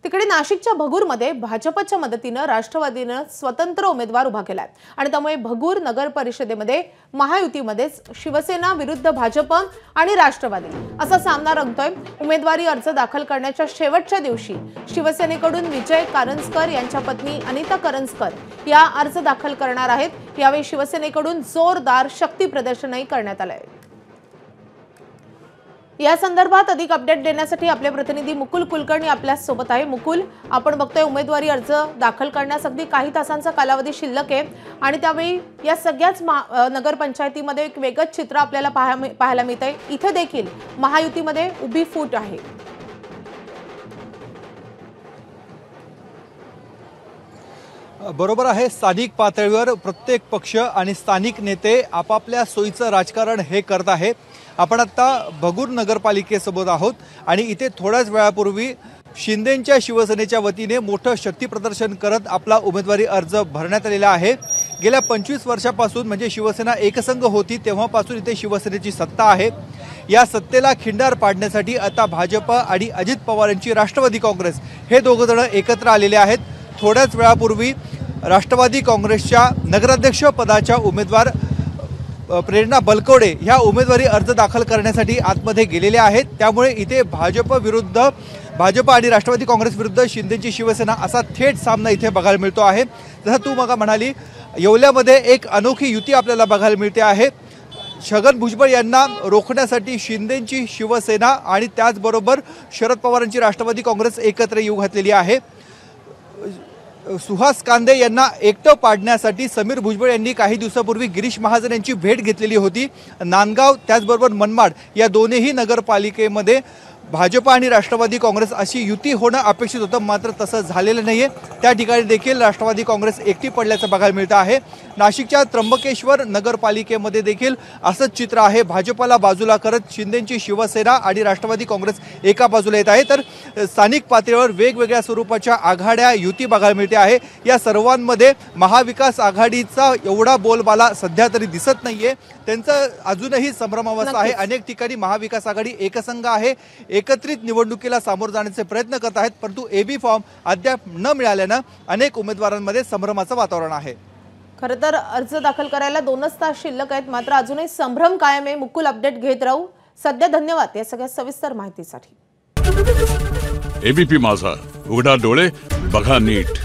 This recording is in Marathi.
तिकडे नाशिकच्या भगूरमध्ये भाजपच्या मदतीने राष्ट्रवादीने स्वतंत्र उमेदवार उभा केलाय आणि त्यामुळे भगूर नगर परिषदेमध्ये महायुतीमध्ये शिवसेना विरुद्ध भाजप आणि राष्ट्रवादी असा सामना रंगतोय। उमेदवारी अर्ज दाखल करण्याच्या शेवटच्या दिवशी शिवसेनेकडून विजय कारंजकर यांच्या पत्नी अनिता कारंजकर या अर्ज दाखल करणार आहेत। यावेळी शिवसेनेकडून जोरदार शक्ती प्रदर्शनही करण्यात आलंय। या संदर्भात अधिक अपडेट देण्यासाठी आपले प्रतिनिधी मुकुल कुलकर्णी आपल्या सोबत आहे। मुकुल, आपण बघतोय उमेदवारी अर्ज दाखल करण्यास अगदी काही तासांचा कालावधी शिल्लक आहे आणि त्यावेळी या सगळ्याच नगरपंचायतीमध्ये एक वेगळंच चित्र आपल्याला पाहायला मिळतंय। इथे देखील महायुतीमध्ये उभी फूट आहे। बरोबर आहे, स्थानिक पातळीवर प्रत्येक पक्ष आणि स्थानिक नेते आपापल्या सोयीचं राजकारण हे करत आहे। आपण आता भगूर नगरपालिकेसोबत आहोत आणि इथे थोड्याच वेळापूर्वी शिंदेंच्या शिवसेनेच्या वतीने मोठं शक्ती प्रदर्शन करत आपला उमेदवारी अर्ज भरण्यात आलेला आहे। गेल्या 25 वर्षापासून म्हणजे शिवसेना एकसंघ होती तेव्हापासून इथे शिवसेनेची सत्ता आहे। या सत्तेला खिंडार पाडण्यासाठी आता भाजप आणि अजित पवार यांची राष्ट्रवादी काँग्रेस हे दोघं जण एकत्र आलेले आहेत। थोड्याच वेळापूर्वी राष्ट्रवादी काँग्रेसच्या नगराध्यक्ष पदाच्या उमेदवार प्रेरणा बलकवडे ह्या उमेदवारी अर्ज दाखल करण्यासाठी आतमध्ये गेलेले आहेत। त्यामुळे इथे भाजप आणि राष्ट्रवादी काँग्रेस विरुद्ध शिंदेची शिवसेना असा थेट सामना इथे बघायला मिळतो आहे। जसं तू मग म्हणाली, येवल्यामध्ये एक अनोखी युती आपल्याला बघायला मिळते आहे। छगन भुजबळ यांना रोखण्यासाठी शिंदेची शिवसेना आणि त्याचबरोबर शरद पवारांची राष्ट्रवादी काँग्रेस एकत्र येऊ घातलेली आहे। सुहास कांदे यांना एकटं पाडण्यासाठी समीर भुजबळ यांनी काही दिवसापूर्वी गिरीश महाजन यांची भेट घेतलेली होती। नांदगाव त्याचबरोबर मनमाड या दोन्ही नगरपालिकेमध्ये भाजप आणि राष्ट्रवादी काँग्रेस अशी युती होणं अपेक्षित होतं, मात्र तसं झालेलं नाहीये। त्या ठिकाणी देखील राष्ट्रवादी काँग्रेस एकटी पडल्याचं बघायला मिळतं आहे। नाशिकच्या त्र्यंबकेश्वर नगरपालिकेमध्ये देखील असंच चित्र आहे। भाजपला बाजूला करत शिंदेची शिवसेना आणि राष्ट्रवादी काँग्रेस एका बाजूला येत आहे, तर स्थानिक पातळीवर वेगवेगळ्या स्वरूपाच्या आघाड्या युती बघायला मिळते आहे। या सर्वांमध्ये महाविकास आघाडीचा एवढा बोलबाला सध्या तरी दिसत नाहीये। त्यांचं अजूनही संभ्रमावस्था आहे। अनेक ठिकाणी महाविकास आघाडी एकसंघ आहे, एकत्रित निवडणुकीला सामोरं जाण्याचे प्रयत्न करत आहेत, परंतु एबी फॉर्म अद्याप न मिळाल्यानं अनेक उमेदवारांमध्ये संभ्रमाचं वातावरण आहे। खरं तर अर्ज दाखल करायला 2च तास शिल्लक आहेत, मात्र अजूनही संभ्रम कायम आहे। मुकुल, अपडेट घेत राहू। सध्या धन्यवाद या सगळ्या सविस्तर माहितीसाठी। एबीपी माझा, उघडा डोळे बघा नीट।